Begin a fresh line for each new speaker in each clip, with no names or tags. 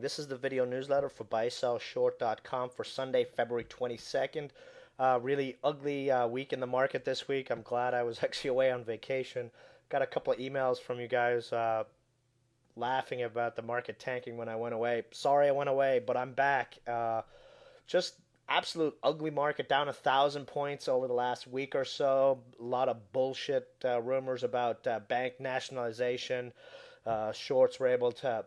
This is the video newsletter for buysellshort.com for Sunday, February 22nd. Really ugly week in the market this week. I'm glad I was actually away on vacation. Got a couple of emails from you guys laughing about the market tanking when I went away. Sorry I went away, but I'm back. Just absolute ugly market, down 1,000 points over the last week or so. A lot of bullshit rumors about bank nationalization. Shorts were able to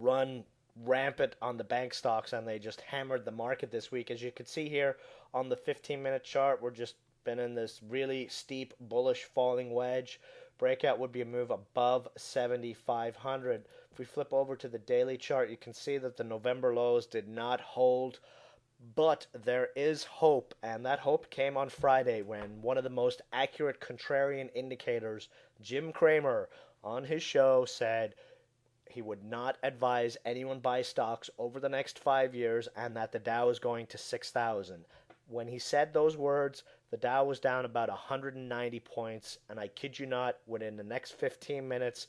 run rampant on the bank stocks, and they just hammered the market this week. As you can see here on the 15-minute chart, we're just been in this really steep bullish falling wedge. Breakout would be a move above 7,500. If we flip over to the daily chart, you can see that the November lows did not hold, but there is hope, and that hope came on Friday when one of the most accurate contrarian indicators, Jim Cramer, on his show said he would not advise anyone buy stocks over the next 5 years, and that the Dow is going to 6,000. When he said those words, the Dow was down about 190 points, and I kid you not, within the next 15 minutes,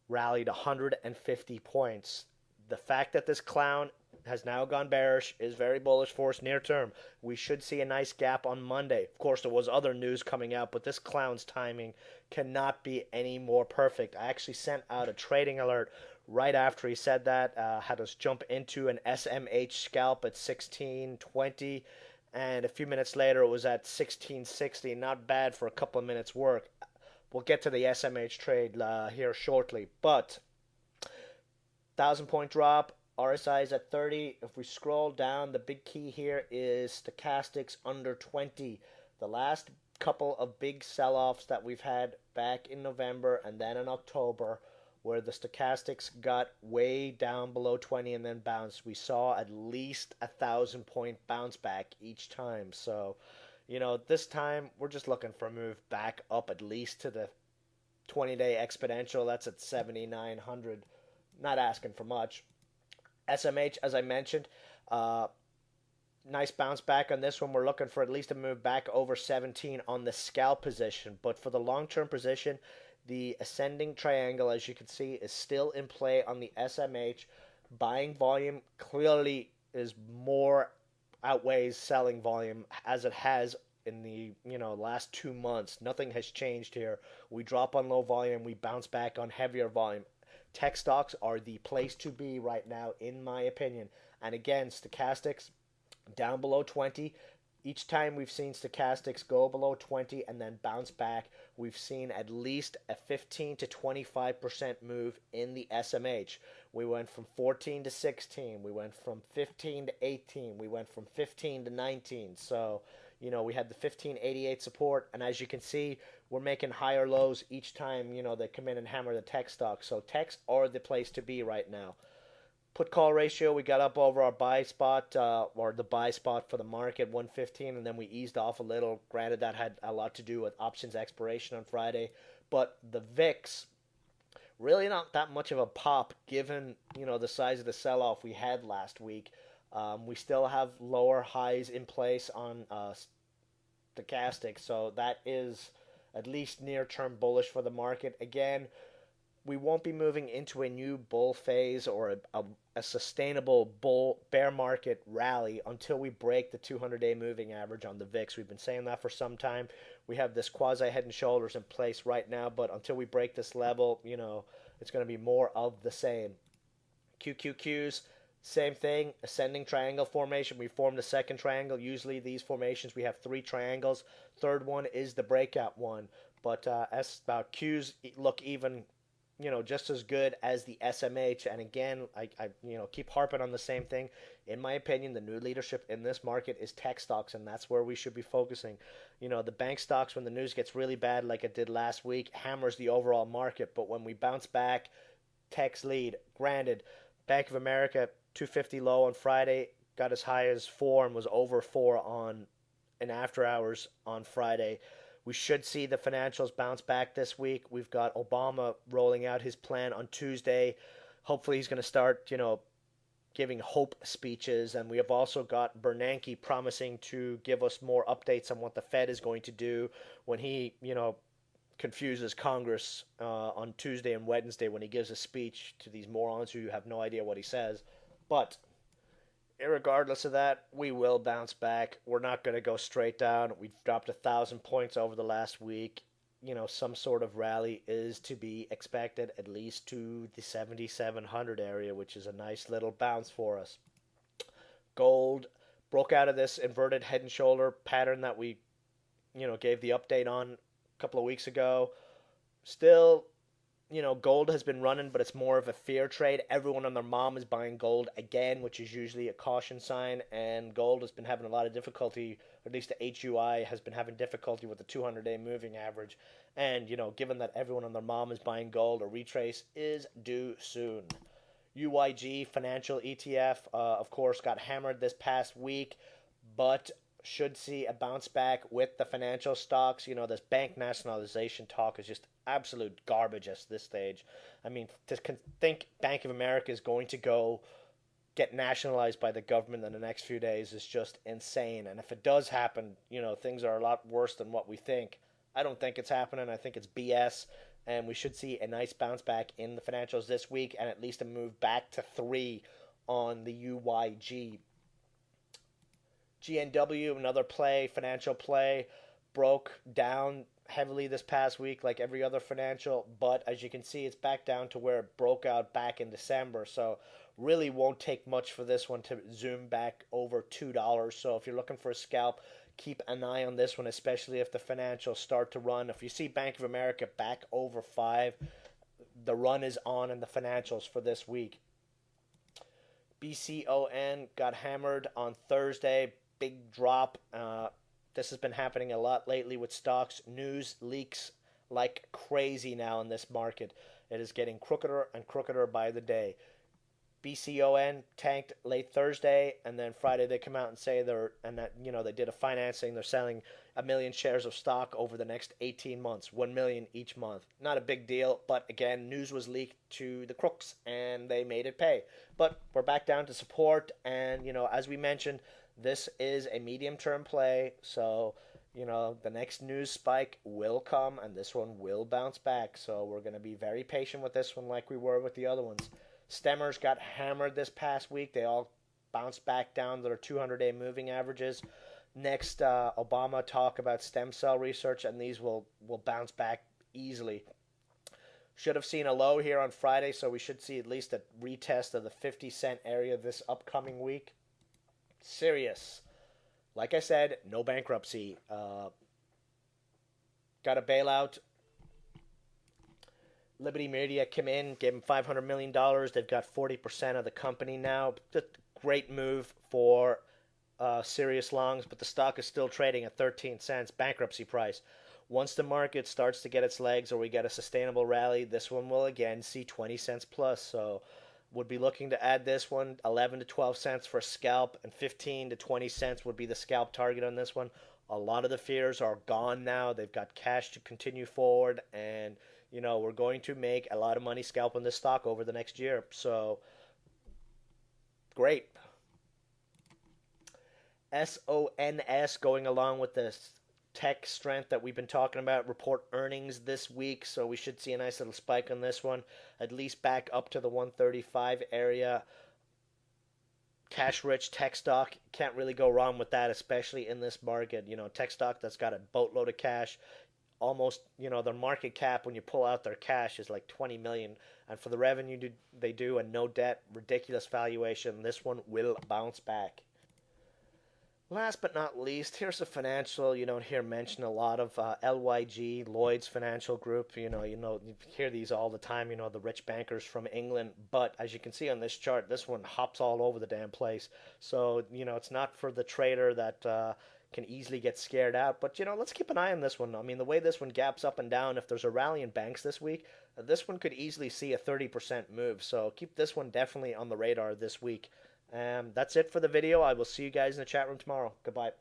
rallied 150 points. The fact that this clown has now gone bearish is very bullish for us near term. We should see a nice gap on Monday. Of course, there was other news coming out, but this clown's timing cannot be any more perfect. I actually sent out a trading alert right after he said that, had us jump into an SMH scalp at 1620, and a few minutes later it was at 1660. Not bad for a couple of minutes work. We'll get to the SMH trade here shortly, but 1,000 point drop. RSI is at 30. If we scroll down, the big key here is stochastics under 20. The last couple of big sell-offs that we've had back in November and then in October, where the stochastics got way down below 20 and then bounced, we saw at least 1,000 point bounce back each time. So, this time we're just looking for a move back up at least to the 20-day exponential. That's at 7,900. Not asking for much. SMH, as I mentioned, nice bounce back on this one. We're looking for at least a move back over 17 on the scalp position. But for the long-term position, the ascending triangle, as you can see, is still in play on the SMH. Buying volume clearly is more outweighs selling volume, as it has in the last 2 months. Nothing has changed here. We drop on low volume, we bounce back on heavier volume. Tech stocks are the place to be right now, in my opinion. And again, stochastics down below 20. Each time we've seen stochastics go below 20 and then bounce back, we've seen at least a 15 to 25% move in the SMH. We went from 14 to 16. We went from 15 to 18. We went from 15 to 19. So, we had the 1588 support, and as you can see, we're making higher lows each time, they come in and hammer the tech stocks. So techs are the place to be right now. Put call ratio, we got up over our buy spot, or the buy spot for the market, 115, and then we eased off a little. Granted, that had a lot to do with options expiration on Friday, but the VIX, really not that much of a pop given, the size of the sell-off we had last week. We still have lower highs in place on stochastic, so that is at least near-term bullish for the market. Again, we won't be moving into a new bull phase or a sustainable bear market rally until we break the 200-day moving average on the VIX. We've been saying that for some time. We have this quasi head and shoulders in place right now, but until we break this level, it's going to be more of the same. QQQs, same thing, ascending triangle formation. We formed the second triangle. Usually these formations, we have three triangles. Third one is the breakout one. But Qs look even, just as good as the SMH. And again, I keep harping on the same thing. In my opinion, the new leadership in this market is tech stocks, and that's where we should be focusing. The bank stocks, when the news gets really bad like it did last week, hammers the overall market. But when we bounce back, techs lead. Granted, Bank of America, 250 low on Friday, got as high as 4 and was over 4 on in after hours on Friday. We should see the financials bounce back this week. We've got Obama rolling out his plan on Tuesday. Hopefully he's going to start, giving hope speeches. And we have also got Bernanke promising to give us more updates on what the Fed is going to do when he, confuses Congress on Tuesday and Wednesday when he gives a speech to these morons who have no idea what he says. But regardless of that, we will bounce back. We're not going to go straight down. We've dropped 1,000 points over the last week. Some sort of rally is to be expected, at least to the 7,700 area, which is a nice little bounce for us. Gold broke out of this inverted head and shoulder pattern that we, gave the update on a couple of weeks ago. Still, gold has been running, but it's more of a fear trade. Everyone and their mom is buying gold again, which is usually a caution sign. And gold has been having a lot of difficulty, or at least the HUI has been having difficulty with the 200-day moving average. And, given that everyone and their mom is buying gold, a retrace is due soon. UYG financial ETF, of course, got hammered this past week, but should see a bounce back with the financial stocks. This bank nationalization talk is just absolute garbage at this stage. I mean, to think Bank of America is going to go get nationalized by the government in the next few days is just insane. And if it does happen, things are a lot worse than what we think. I don't think it's happening. I think it's BS. And we should see a nice bounce back in the financials this week and at least a move back to 3 on the UYG. GNW, another play, financial play, broke down heavily this past week like every other financial, but as you can see, it's back down to where it broke out back in December. So really won't take much for this one to zoom back over $2. So if you're looking for a scalp, keep an eye on this one, especially if the financials start to run. If you see Bank of America back over 5, the run is on in the financials for this week. BCON got hammered on Thursday. Big drop. This has been happening a lot lately with stocks. News leaks like crazy now in this market. It is getting crookeder and crookeder by the day. BCON tanked late Thursday, and then Friday they come out and say they did a financing. They're selling 1 million shares of stock over the next 18 months, 1 million each month. Not a big deal, but again, news was leaked to the crooks, and they made it pay. But we're back down to support, and as we mentioned, this is a medium-term play, so the next news spike will come, and this one will bounce back. So we're going to be very patient with this one, like we were with the other ones. Stemmers got hammered this past week. They all bounced back down to their 200-day moving averages. Next, Obama talk about stem cell research, and these will bounce back easily. Should have seen a low here on Friday, so we should see at least a retest of the 50-cent area this upcoming week. Sirius. Like I said, no bankruptcy. Got a bailout. Liberty Media came in, gave them $500 million. They've got 40% of the company now. Great move for Sirius Longs, but the stock is still trading at 13 cents, bankruptcy price. Once the market starts to get its legs or we get a sustainable rally, this one will again see 20 cents plus. So would be looking to add this one, 11 to 12 cents for a scalp, and 15 to 20 cents would be the scalp target on this one. A lot of the fears are gone now. They've got cash to continue forward, and we're going to make a lot of money scalping this stock over the next year. So great. SONS going along with this tech strength that we've been talking about, report earnings this week, so we should see a nice little spike on this one, at least back up to the 135 area. Cash rich tech stock, can't really go wrong with that, especially in this market. Tech stock that's got a boatload of cash, almost, their market cap when you pull out their cash is like 20 million, and for the revenue they do and no debt, ridiculous valuation. This one will bounce back. Last but not least, here's a financial you don't hear mentioned a lot of, LYG, Lloyd's Financial Group. You hear these all the time, the rich bankers from England. But as you can see on this chart, this one hops all over the damn place. So, it's not for the trader that can easily get scared out. But, let's keep an eye on this one. I mean, the way this one gaps up and down, if there's a rally in banks this week, this one could easily see a 30% move. So keep this one definitely on the radar this week. That's it for the video. I will see you guys in the chat room tomorrow. Goodbye.